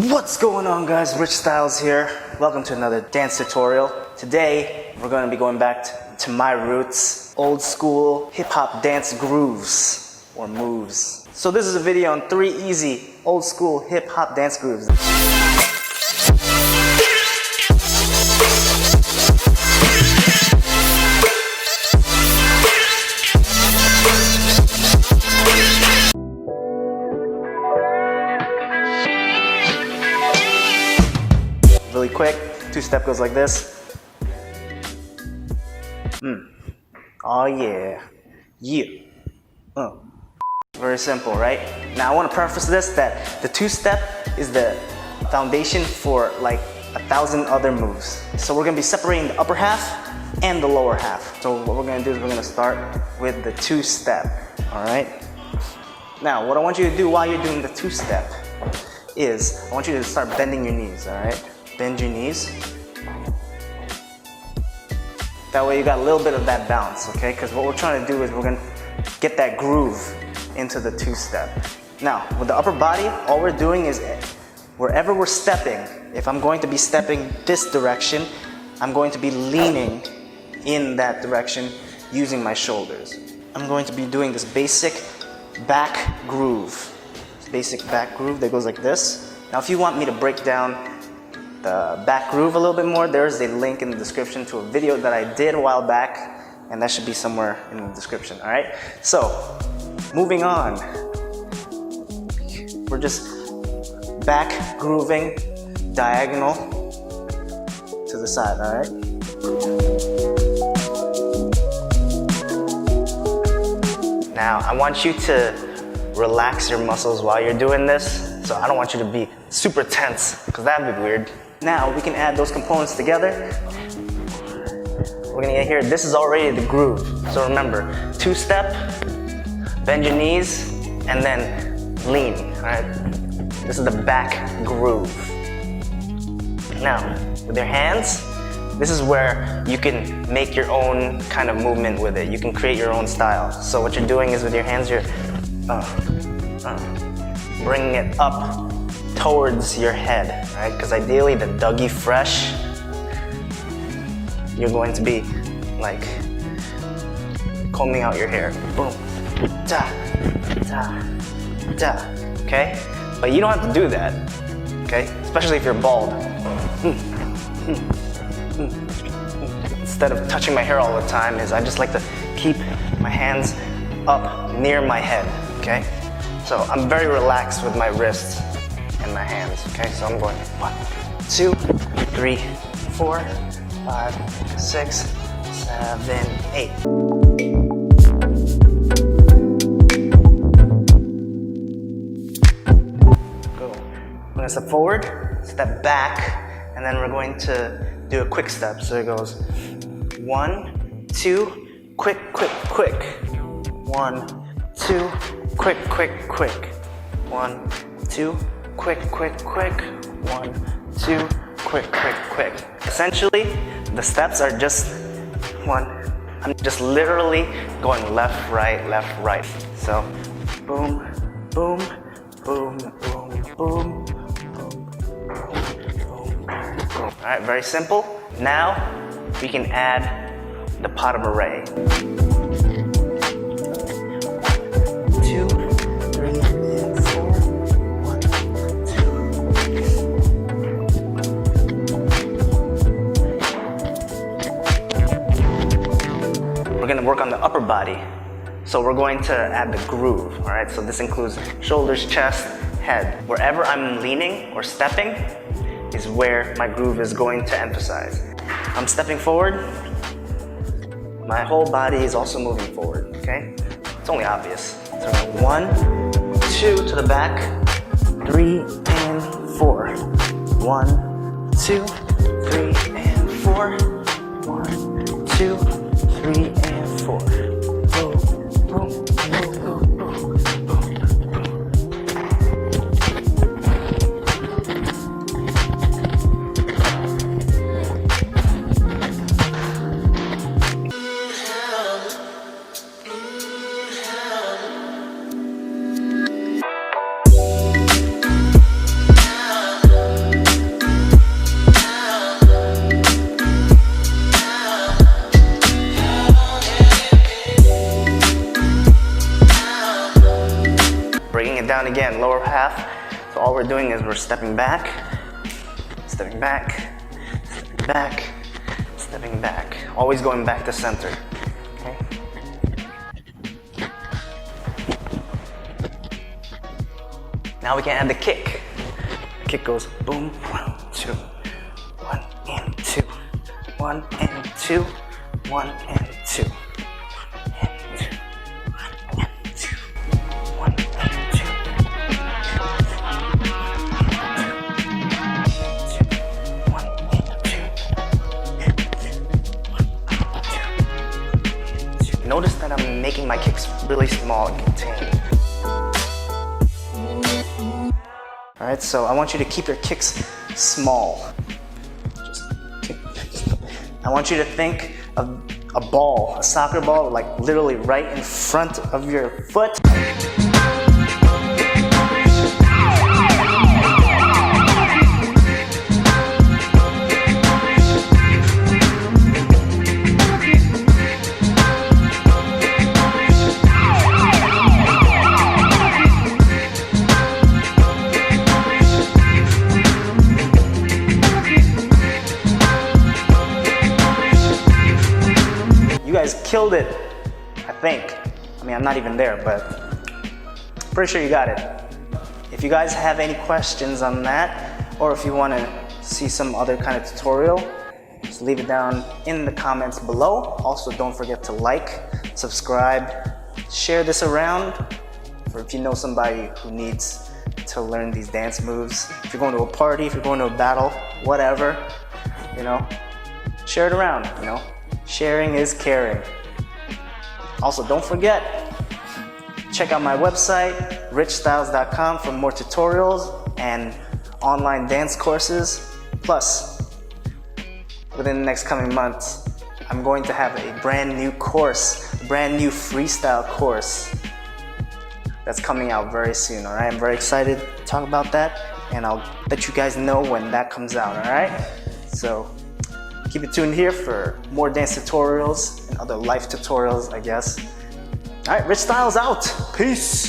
What's going on, guys? Rich Styles here. Welcome to another dance tutorial. Today we're going to be going back to my roots, old school hip-hop dance grooves or moves. So this is a video on 3 easy old school hip-hop dance grooves. Really quick, 2-step goes like this. Oh yeah. Very simple, right? Now I want to preface this that the 2-step is the foundation for like 1,000 other moves. So we're going to be separating the upper half and the lower half. So what we're going to do is we're going to start with the 2-step, all right? Now what I want you to do while you're doing the 2-step is I want you to start bending your knees, all right? Bend your knees. That way you got a little bit of that bounce, okay? Because what we're trying to do is we're gonna get that groove into the 2-step. Now, with the upper body, all we're doing is wherever we're stepping, if I'm going to be stepping this direction, I'm going to be leaning in that direction using my shoulders. I'm going to be doing this basic back groove. This basic back groove that goes like this. Now, if you want me to break down the back groove a little bit more, there's a link in the description to a video that I did a while back, and that should be somewhere in the description, all right? So, moving on. We're just back grooving diagonal to the side, all right? Now, I want you to relax your muscles while you're doing this, so I don't want you to be super tense, because that'd be weird. Now we can add those components together. We're gonna get here. This is already the groove. So remember, 2-step, bend your knees, and then lean. All right. This is the back groove. Now, with your hands, this is where you can make your own kind of movement with it. You can create your own style. So what you're doing is with your hands, you're bringing it up towards your head, right? Because ideally the Dougie Fresh, you're going to be like combing out your hair. Boom, da, da, da, okay? But you don't have to do that, okay? Especially if you're bald. Instead of touching my hair all the time, I just like to keep my hands up near my head, okay? So I'm very relaxed with my wrists and my hands, okay? So I'm going 1, 2, 3, 4, 5, 6, 7, 8. Go. We're gonna step forward, step back, and then we're going to do a quick step. So it goes 1, 2, quick, quick, quick. 1, 2, quick, quick, quick. 1, 2, quick, quick, quick. 1, 2, quick, quick, quick. Essentially, the steps are just I'm just literally going left, right. So, boom, boom, boom, boom, boom, boom, boom, boom. All right, very simple. Now, we can add the pot of array. 2, 3, 4. 1, 2. We're gonna work on the upper body. So we're going to add the groove, all right? So this includes shoulders, chest, head. Wherever I'm leaning or stepping is where my groove is going to emphasize. I'm stepping forward, my whole body is also moving forward, okay? It's only obvious. So 1, 2 to the back, 3 and 4. 1, 2, 3 and 4. 1, 2, 3 and 4. Boom, boom, boom, boom, boom, boom. again, lower half. So all we're doing is we're stepping back, stepping back, stepping back, stepping back. Always going back to center. Okay. Now we can add the kick. The kick goes boom, 1, 2, 1 and 2, 1 and 2, 1 and 2. Notice that I'm making my kicks really small and contained. Alright, so I want you to keep your kicks small. I want you to think of a ball, a soccer ball, like literally right in front of your foot. You guys killed it, I think. I mean, I'm not even there, but pretty sure you got it. If you guys have any questions on that, or if you want to see some other kind of tutorial, just leave it down in the comments below. Also, don't forget to like, subscribe, share this around for if you know somebody who needs to learn these dance moves. If you're going to a party, if you're going to a battle, whatever, you know, share it around, you know. Sharing is caring. Also, don't forget, check out my website, richstyles.com, for more tutorials and online dance courses. Plus, within the next coming months, I'm going to have a brand new course, a brand new freestyle course that's coming out very soon, all right? I'm very excited to talk about that, and I'll let you guys know when that comes out, all right? So, keep it tuned here for more dance tutorials and other life tutorials, I guess. All right, Rich Styles out. Peace.